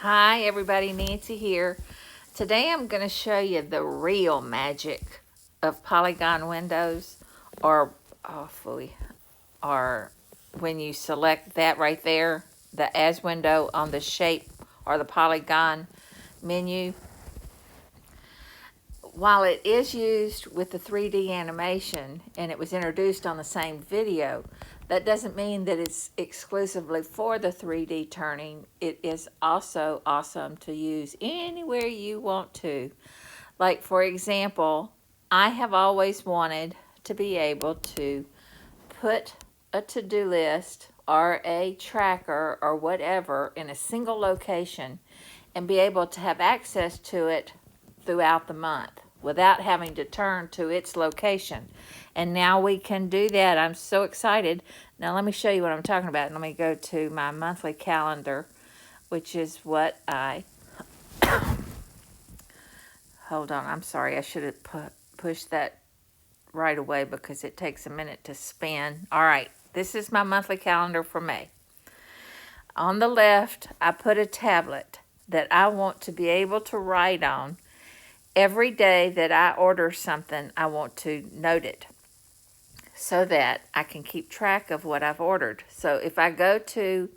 Hi everybody, Nancy here. Today I'm going to show you the real magic of Polygon windows, or or when you select that right there, the as window on the shape or the Polygon menu. While it is used with the 3D animation and it was introduced on the same video, that doesn't mean that it's exclusively for the 3D turning. It is also awesome to use anywhere you want to. Like, for example, I have always wanted to be able to put a to-do list or a tracker or whatever in a single location and be able to have access to it throughout the month without having to turn to its location. And now we can do that. I'm so excited. Now let me show you what I'm talking about. Let me go to my monthly calendar, which is what I hold on, I'm sorry, I should have pushed that right away because it takes a minute to spin. All right, this is my monthly calendar for May. On the left, I put a tablet that I want to be able to write on. Every day that I order something, I want to note it so that I can keep track of what I've ordered. So if I go to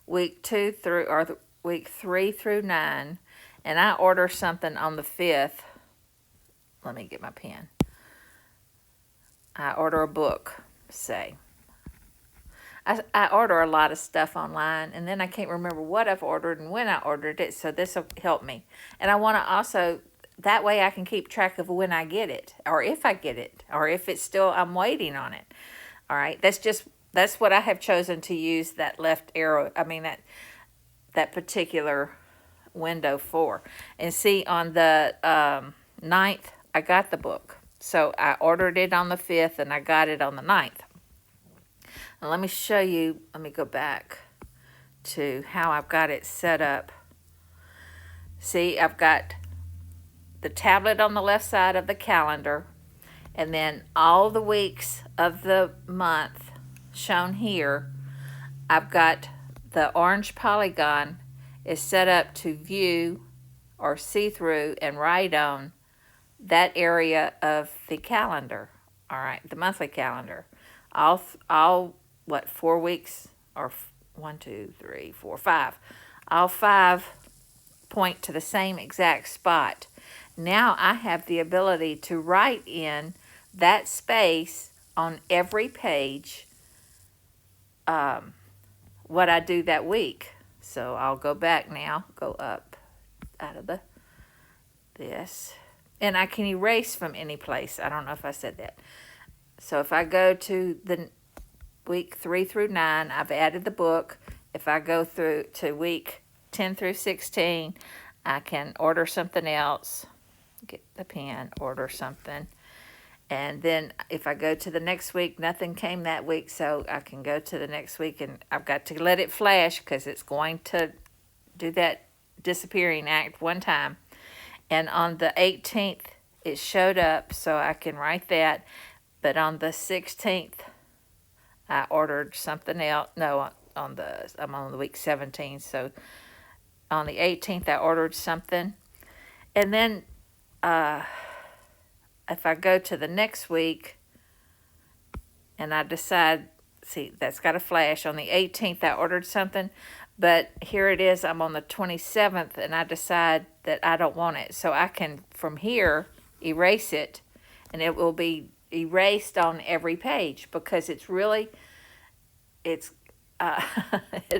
week 2 through, or week 3 through 9, and I order something on the 5th, let me get my pen. I order a book, say. I order a lot of stuff online, and then I can't remember what I've ordered and when I ordered it, so this will help me. And I want to also, that way I can keep track of when I get it, or if I get it, or if it's still, I'm waiting on it. All right, that's what I have chosen to use that left arrow, that particular window for. And see, on the 9th, I got the book. So I ordered it on the 5th, and I got it on the 9th. Now let me show you, let me go back to how I've got it set up. See, I've got the tablet on the left side of the calendar, and then all the weeks of the month shown here. I've got the orange polygon is set up to view or see through and write on that area of the calendar. All right, the monthly calendar. All 4 weeks, or 1, 2, 3, 4, 5. All 5 point to the same exact spot. Now I have the ability to write in that space on every page what I do that week. So I'll go back now, go up out of this, and I can erase from any place. I don't know if I said that. So if I go to the week 3 through 9, I've added the book. If I go through to week 10 through 16, I can order something else, get the pen, order something. And then if I go to the next week, nothing came that week, so I can go to the next week, and I've got to let it flash because it's going to do that disappearing act one time. And on the 18th, it showed up, so I can write that. But on the 16th, I ordered something else. No, I'm on the week 17, so on the 18th, I ordered something. And then if I go to the next week and I decide, see, that's got a flash. On the 18th, I ordered something, but here it is. I'm on the 27th, and I decide that I don't want it. So I can, from here, erase it, and it will be erased on every page because it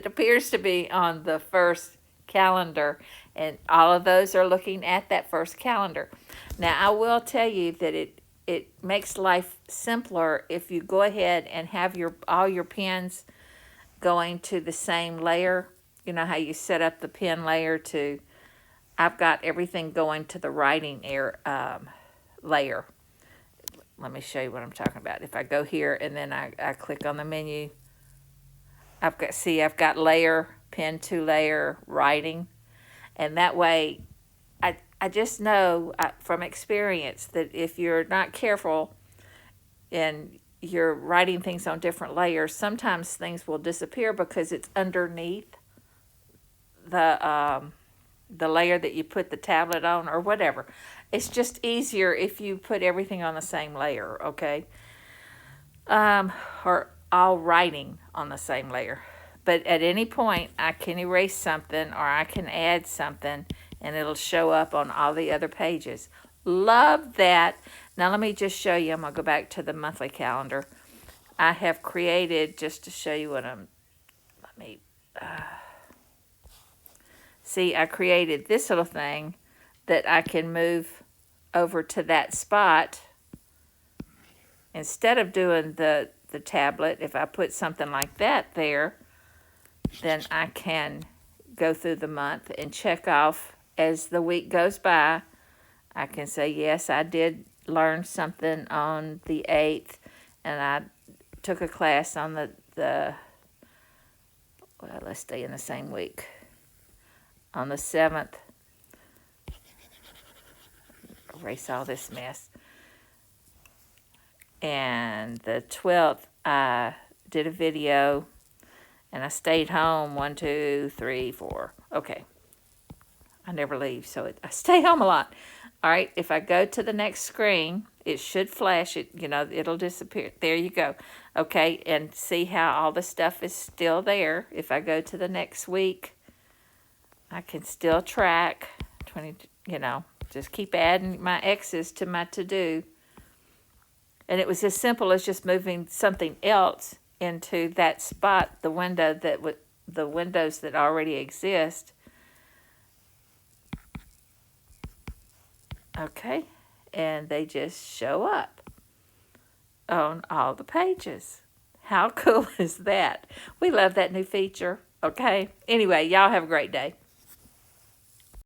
appears to be on the first calendar, and all of those are looking at that first calendar. Now I will tell you that it makes life simpler if you go ahead and have all your pens going to the same layer. You know how you set up the pen layer to, I've got everything going to the writing layer. Let me show you what I'm talking about. If I go here and then I click on the menu, I've got layer, pen to layer, writing. And that way, I just know from experience that if you're not careful and you're writing things on different layers, sometimes things will disappear because it's underneath the layer that you put the tablet on or whatever. It's just easier if you put everything on the same layer, okay? Or all writing on the same layer. But at any point, I can erase something or I can add something and it'll show up on all the other pages. Love that. Now let me just show you. I'm going to go back to the monthly calendar. I have created, just to show you what I'm, let me, see, I created this little thing that I can move over to that spot. Instead of doing the tablet, if I put something like that there, then I can go through the month and check off as the week goes by. I can say, yes, I did learn something on the 8th, and I took a class on the well, let's stay in the same week. On the 7th, erase all this mess. And the 12th, I did a video, and I stayed home 1, 2, 3, 4. Okay. I never leave, so I stay home a lot. All right, if I go to the next screen, it should flash it, you know, it'll disappear. There you go. Okay, and see how all the stuff is still there. If I go to the next week, I can still track 20, you know, just keep adding my X's to my to-do. And it was as simple as just moving something else into that spot, the window that the windows that already exist. Okay, and they just show up on all the pages. How cool is that? We love that new feature. Okay, anyway, y'all have a great day.